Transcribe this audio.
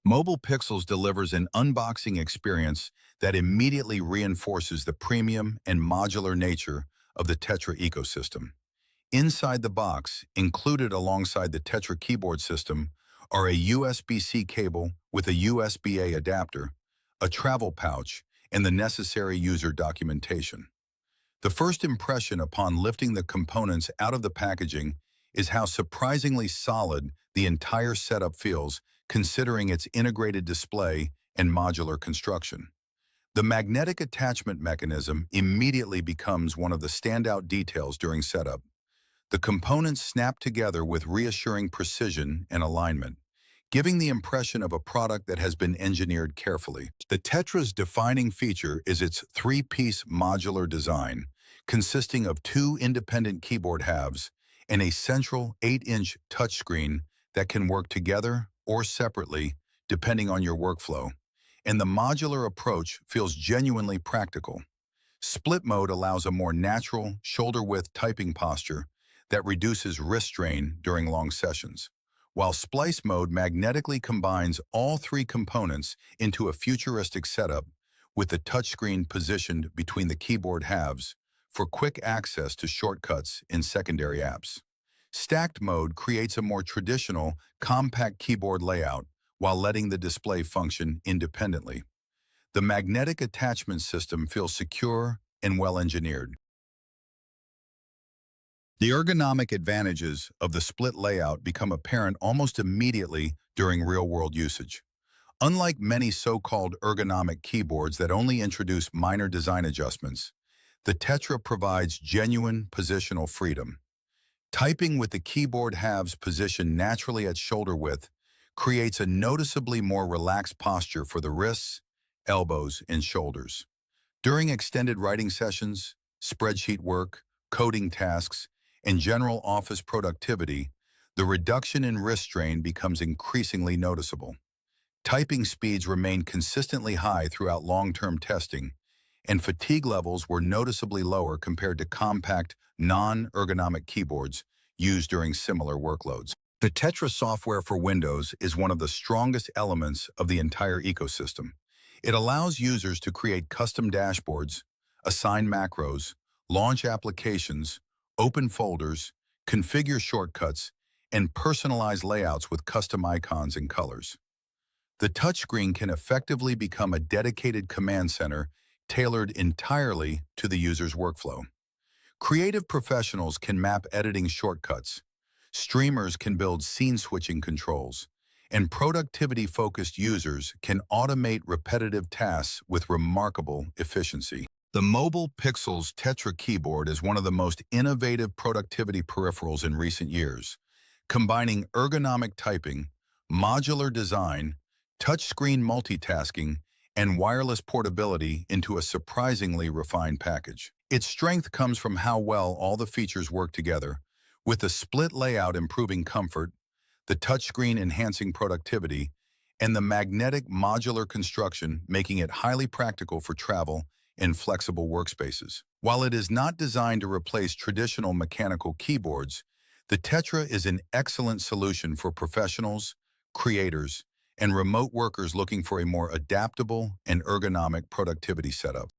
Mobile Pixels delivers an unboxing experience that immediately reinforces the premium and modular nature of the Tetra ecosystem. Inside the box, included alongside the Tetra keyboard system, are a USB-C cable with a USB-A adapter, a travel pouch, and the necessary user documentation. The first impression upon lifting the components out of the packaging is how surprisingly solid the entire setup feels, considering its integrated display and modular construction. The magnetic attachment mechanism immediately becomes one of the standout details during setup. The components snap together with reassuring precision and alignment, giving the impression of a product that has been engineered carefully. The Tetra's defining feature is its three-piece modular design, consisting of two independent keyboard halves and a central 8-inch touchscreen that can work together or separately, depending on your workflow. And the modular approach feels genuinely practical. Split mode allows a more natural, shoulder-width typing posture that reduces wrist strain during long sessions, while splice mode magnetically combines all three components into a futuristic setup with the touchscreen positioned between the keyboard halves for quick access to shortcuts in secondary apps. Stacked mode creates a more traditional, compact keyboard layout while letting the display function independently. The magnetic attachment system feels secure and well-engineered. The ergonomic advantages of the split layout become apparent almost immediately during real-world usage. Unlike many so-called ergonomic keyboards that only introduce minor design adjustments, the Tetra provides genuine positional freedom. Typing with the keyboard halves positioned naturally at shoulder width creates a noticeably more relaxed posture for the wrists, elbows, and shoulders. During extended writing sessions, spreadsheet work, coding tasks, and general office productivity, the reduction in wrist strain becomes increasingly noticeable. Typing speeds remain consistently high throughout long-term testing, and fatigue levels were noticeably lower compared to compact, non-ergonomic keyboards used during similar workloads. The Tetra software for Windows is one of the strongest elements of the entire ecosystem. It allows users to create custom dashboards, assign macros, launch applications, open folders, configure shortcuts, and personalize layouts with custom icons and colors. The touchscreen can effectively become a dedicated command center tailored entirely to the user's workflow. Creative professionals can map editing shortcuts, streamers can build scene-switching controls, and productivity-focused users can automate repetitive tasks with remarkable efficiency. The Mobile Pixels Tetra keyboard is one of the most innovative productivity peripherals in recent years, combining ergonomic typing, modular design, touchscreen multitasking, and wireless portability into a surprisingly refined package. Its strength comes from how well all the features work together, with the split layout improving comfort, the touchscreen enhancing productivity, and the magnetic modular construction making it highly practical for travel and flexible workspaces. While it is not designed to replace traditional mechanical keyboards, the Tetra is an excellent solution for professionals, creators, and remote workers looking for a more adaptable and ergonomic productivity setup.